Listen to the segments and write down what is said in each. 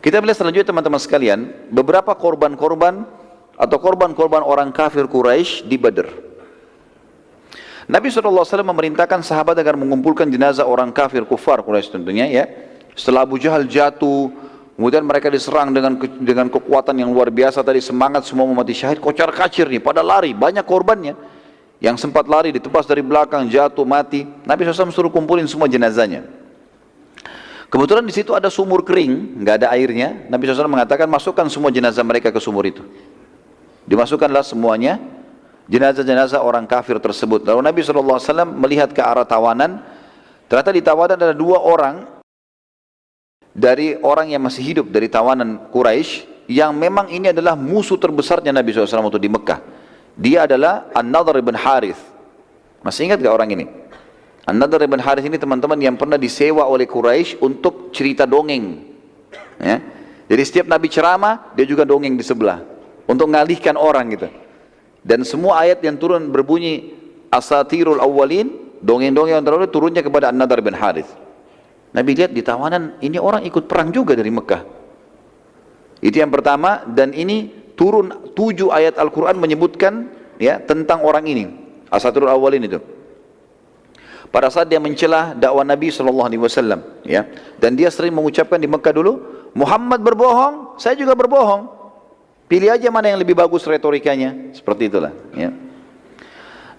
Kita melihat selanjutnya teman-teman sekalian, beberapa korban-korban atau korban-korban orang kafir Quraisy di Badr. Nabi SAW memerintahkan sahabat agar mengumpulkan jenazah orang kafir kufar Quraisy tentunya ya. Setelah Abu Jahal jatuh, kemudian mereka diserang dengan kekuatan yang luar biasa tadi, semangat semua mau mati syahid, kocar kacir nih, pada lari, banyak korbannya. Yang sempat lari ditebas dari belakang, jatuh, mati. Nabi SAW suruh kumpulin semua jenazahnya. Kebetulan di situ ada sumur kering, nggak ada airnya. Nabi SAW mengatakan masukkan semua jenazah mereka ke sumur itu. Dimasukkanlah semuanya jenazah-jenazah orang kafir tersebut. Lalu Nabi SAW melihat ke arah tawanan. Ternyata di tawanan ada 2 orang dari orang yang masih hidup dari tawanan Quraisy, yang memang ini adalah musuh terbesarnya Nabi SAW waktu di Mekah. Dia adalah An-Nadhr ibn Harith. Masih ingat gak orang ini? An-Nadhr ibn Harith ini teman-teman yang pernah disewa oleh Quraisy untuk cerita dongeng ya. Jadi setiap Nabi ceramah, dia juga dongeng di sebelah untuk mengalihkan orang gitu. Dan semua ayat yang turun berbunyi Asatirul Awwalin, dongeng-dongeng yang terdahulu turunnya kepada An-Nadhr ibn Harith. Nabi lihat di tawanan, ini orang ikut perang juga dari Mekah. Itu yang pertama. Dan ini turun 7 ayat Al-Quran menyebutkan ya tentang orang ini, Asatirul Awwalin itu. Pada saat dia mencela dakwah Nabi SAW ya. Dan dia sering mengucapkan di Mekah dulu, Muhammad berbohong, saya juga berbohong. Pilih aja mana yang lebih bagus retorikanya. Seperti itulah ya.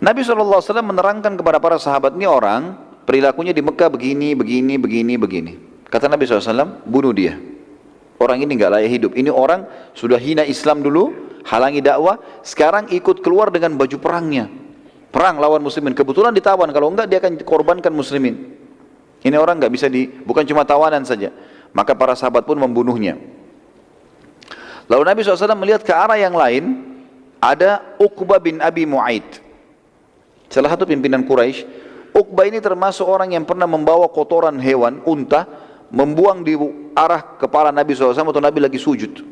Nabi SAW menerangkan kepada para sahabat, ini orang perilakunya di Mekah begini. Kata Nabi SAW, bunuh dia. Orang ini nggak layak hidup. Ini orang sudah hina Islam dulu, halangi dakwah, sekarang ikut keluar dengan baju perangnya. Perang lawan muslimin. Kebetulan ditawan, kalau enggak dia akan korbankan muslimin. Ini orang nggak bisa bukan cuma tawanan saja. Maka para sahabat pun membunuhnya. Lalu Nabi SAW melihat ke arah yang lain, ada Uqbah bin Abi Mu'aid, salah satu pimpinan Quraisy. Uqbah ini termasuk orang yang pernah membawa kotoran hewan, unta, membuang di arah kepala Nabi SAW atau Nabi lagi sujud.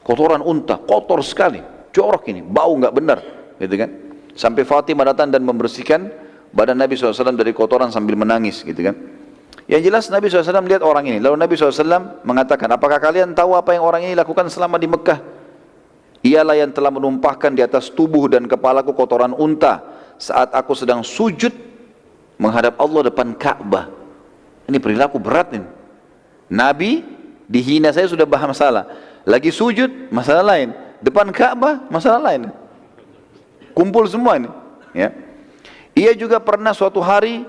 Kotoran unta, kotor sekali, jorok ini, bau nggak benar, gitu kan? Sampai Fatimah datang dan membersihkan badan Nabi SAW dari kotoran sambil menangis, gitu kan? Yang jelas Nabi SAW melihat orang ini. Lalu Nabi SAW mengatakan, apakah kalian tahu apa yang orang ini lakukan selama di Mekah? Ialah yang telah menumpahkan di atas tubuh dan kepalaku kotoran unta saat aku sedang sujud menghadap Allah depan Ka'bah. Ini perilaku berat ini. Nabi dihina saya sudah masalah. Lagi sujud masalah lain. Depan Ka'bah masalah lain. Kumpul semua ini. Ya. Ia juga pernah suatu hari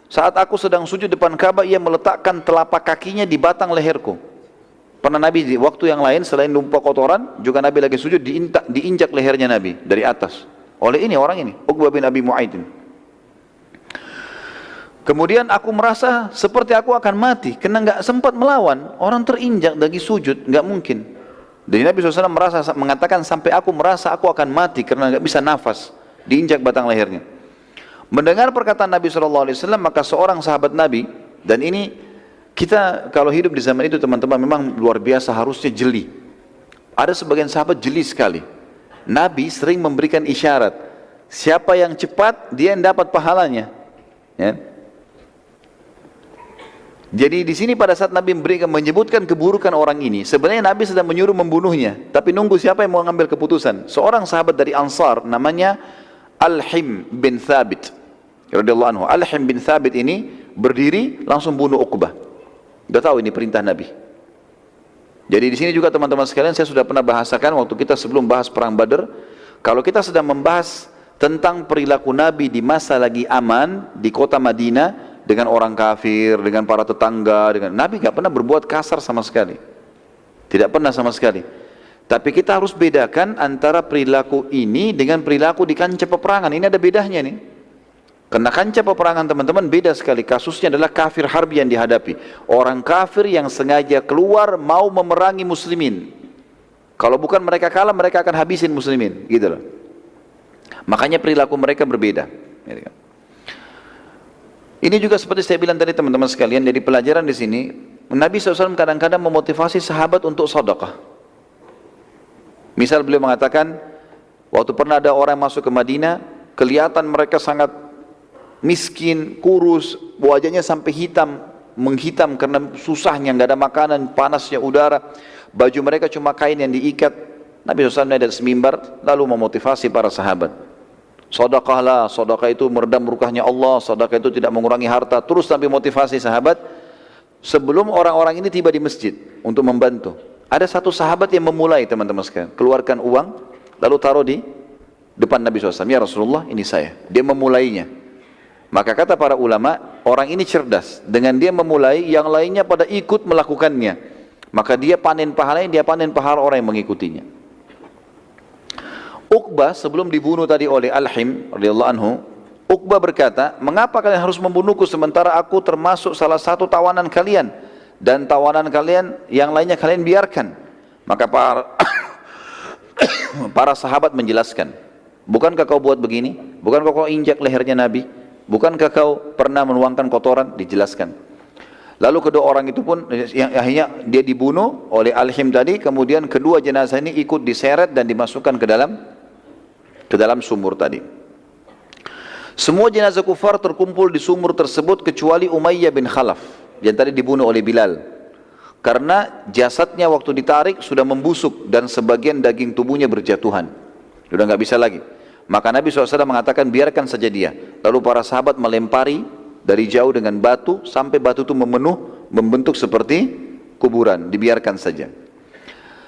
saat aku sedang sujud depan Ka'bah, ia meletakkan telapak kakinya di batang leherku. Pernah Nabi di waktu yang lain selain numpah kotoran, juga Nabi lagi sujud diinjak lehernya Nabi dari atas. Oleh ini orang ini, Uqbah bin Abi Mu'aid ini. Kemudian aku merasa seperti aku akan mati, karena nggak sempat melawan. Orang terinjak lagi sujud, nggak mungkin. Jadi Nabi SAW mengatakan sampai aku merasa aku akan mati karena nggak bisa nafas, diinjak batang lehernya. Mendengar perkataan Nabi SAW, maka seorang sahabat Nabi, dan ini kita kalau hidup di zaman itu teman-teman memang luar biasa harusnya jeli. Ada sebagian sahabat jeli sekali. Nabi sering memberikan isyarat, siapa yang cepat dia yang dapat pahalanya. Ya. Jadi di sini pada saat Nabi menyebutkan keburukan orang ini, sebenarnya Nabi sedang menyuruh membunuhnya, tapi nunggu siapa yang mau mengambil keputusan. Seorang sahabat dari Ansar namanya Al-Him bin Thabit radhiyallahu anhu. Al-Him bin Thabit ini berdiri langsung bunuh Uqbah. Sudah tahu ini perintah Nabi. Jadi di sini juga teman-teman sekalian, saya sudah pernah bahasakan waktu kita sebelum bahas perang Badar, kalau kita sedang membahas tentang perilaku Nabi di masa lagi aman di kota Madinah dengan orang kafir, dengan para tetangga, dengan Nabi nggak pernah berbuat kasar sama sekali. Tidak pernah sama sekali. Tapi kita harus bedakan antara perilaku ini dengan perilaku di kancah peperangan. Ini ada bedanya nih. Karena kancah peperangan teman-teman beda sekali. Kasusnya adalah kafir harbi yang dihadapi. Orang kafir yang sengaja keluar mau memerangi muslimin. Kalau bukan mereka kalah, mereka akan habisin muslimin. Gitu loh. Makanya perilaku mereka berbeda. Ini juga seperti saya bilang tadi teman-teman sekalian, jadi pelajaran di sini, Nabi SAW kadang-kadang memotivasi sahabat untuk sedekah. Misal beliau mengatakan, waktu pernah ada orang masuk ke Madinah, kelihatan mereka sangat miskin, kurus, wajahnya sampai hitam, menghitam karena susahnya, nggak ada makanan, panasnya udara. Baju mereka cuma kain yang diikat. Nabi SAW naik dari mimbar lalu memotivasi para sahabat. Sedekahlah, sedekah itu meredam murkahnya Allah, sedekah itu tidak mengurangi harta. Terus Nabi motivasi sahabat sebelum orang-orang ini tiba di masjid untuk membantu. Ada satu sahabat yang memulai, teman-teman sekalian, keluarkan uang lalu taruh di depan Nabi SAW. Ya Rasulullah, ini saya. Dia memulainya. Maka kata para ulama, orang ini cerdas. Dengan dia memulai, yang lainnya pada ikut melakukannya. Maka dia panen pahalanya, dia panen pahala orang yang mengikutinya. Uqbah sebelum dibunuh tadi oleh Al-Him radhiyallahu anhu, Uqbah berkata, mengapa kalian harus membunuhku sementara aku termasuk salah satu tawanan kalian, dan tawanan kalian yang lainnya kalian biarkan? Maka para sahabat menjelaskan, bukankah kau buat begini? Bukankah kau injak lehernya Nabi? Bukankah kau pernah menuangkan kotoran? Dijelaskan. Lalu kedua orang itu pun yang akhirnya dia dibunuh oleh Al-Him tadi, kemudian kedua jenazah ini ikut diseret dan dimasukkan ke dalam sumur tadi. Semua jenazah kufar terkumpul di sumur tersebut kecuali Umayyah bin Khalaf yang tadi dibunuh oleh Bilal. Karena jasadnya waktu ditarik sudah membusuk dan sebagian daging tubuhnya berjatuhan. Sudah nggak bisa lagi. Maka Nabi SAW mengatakan biarkan saja dia. Lalu para sahabat melempari dari jauh dengan batu sampai batu itu membentuk seperti kuburan. Dibiarkan saja.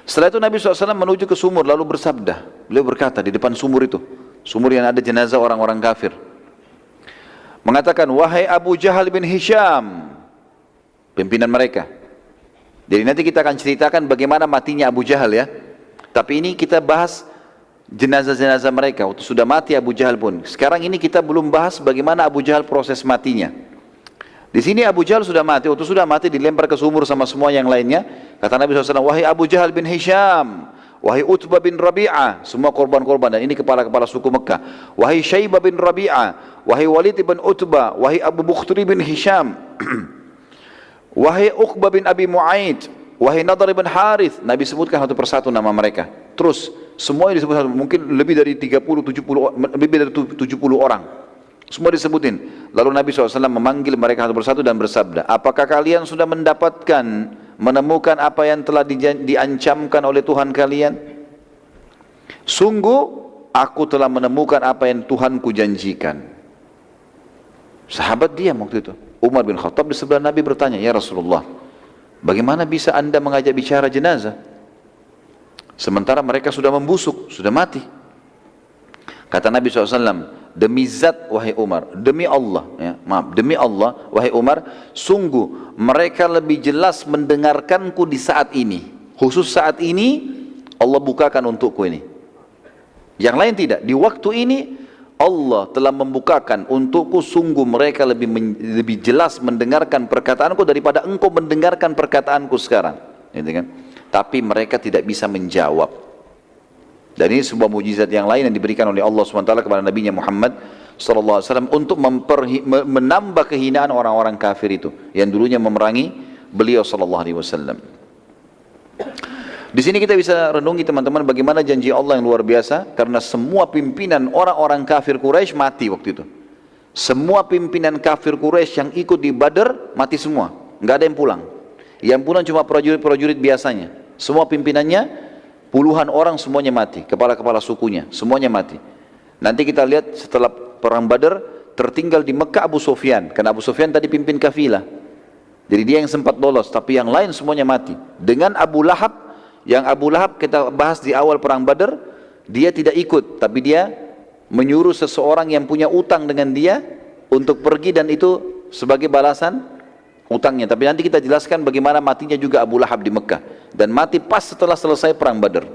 Setelah itu Nabi SAW menuju ke sumur lalu bersabda. Beliau berkata di depan sumur itu, sumur yang ada jenazah orang-orang kafir, mengatakan, wahai Abu Jahal bin Hisham, pimpinan mereka. Jadi nanti kita akan ceritakan bagaimana matinya Abu Jahal ya. Tapi ini kita bahas jenazah-jenazah mereka. Waktu sudah mati Abu Jahal pun. Sekarang ini kita belum bahas bagaimana Abu Jahal proses matinya. Di sini Abu Jahal sudah mati. Waktu sudah mati dilempar ke sumur sama semua yang lainnya. Kata Nabi SAW, wahai Abu Jahal bin Hisham, wahai Utbah bin Rabi'ah, semua korban-korban, dan ini kepala-kepala suku Mekah. Wahai Syaibah bin Rabi'ah, wahai Walid bin Utbah, wahai Abu Bukhturi bin Hisham, wahai Uqbah bin Abi Mu'aid, wahai Nadar bin Harith. Nabi sebutkan satu persatu nama mereka. Terus semua disebut mungkin lebih dari 30-70 orang. Semua disebutin. Lalu Nabi SAW memanggil mereka satu persatu dan bersabda, apakah kalian sudah menemukan apa yang telah diancamkan oleh Tuhan kalian? Sungguh aku telah menemukan apa yang Tuhanku janjikan. Sahabat diam waktu itu. Umar bin Khattab di sebelah Nabi bertanya, ya Rasulullah, bagaimana bisa anda mengajak bicara jenazah sementara mereka sudah membusuk, sudah mati? Kata Nabi SAW, demi zat wahai Umar, demi Allah, ya, maaf, demi Allah wahai Umar, sungguh mereka lebih jelas mendengarkanku di saat ini. Khusus saat ini Allah bukakan untukku ini. Yang lain tidak. Di waktu ini Allah telah membukakan untukku, sungguh mereka lebih jelas mendengarkan perkataanku daripada engkau mendengarkan perkataanku sekarang. Gitu kan? Tapi mereka tidak bisa menjawab. Dan ini sebuah mujizat yang lain yang diberikan oleh Allah SWT kepada Nabi Muhammad SAW untuk menambah kehinaan orang-orang kafir itu yang dulunya memerangi beliau SAW. Di sini kita bisa renungi teman-teman bagaimana janji Allah yang luar biasa, karena semua pimpinan orang-orang kafir Quraisy mati waktu itu. Semua pimpinan kafir Quraisy yang ikut di Badar mati semua, nggak ada yang pulang. Yang pulang cuma prajurit-prajurit biasanya. Semua pimpinannya puluhan orang semuanya mati, kepala-kepala sukunya semuanya mati. Nanti kita lihat setelah perang Badar tertinggal di Mekah Abu Sufyan, karena Abu Sufyan tadi pimpin kafilah. Jadi dia yang sempat lolos, tapi yang lain semuanya mati. Dengan Abu Lahab, yang Abu Lahab kita bahas di awal perang Badar, dia tidak ikut, tapi dia menyuruh seseorang yang punya utang dengan dia untuk pergi, dan itu sebagai balasan utangnya. Tapi nanti kita jelaskan bagaimana matinya juga Abu Lahab di Mekah, dan mati pas setelah selesai perang Badar.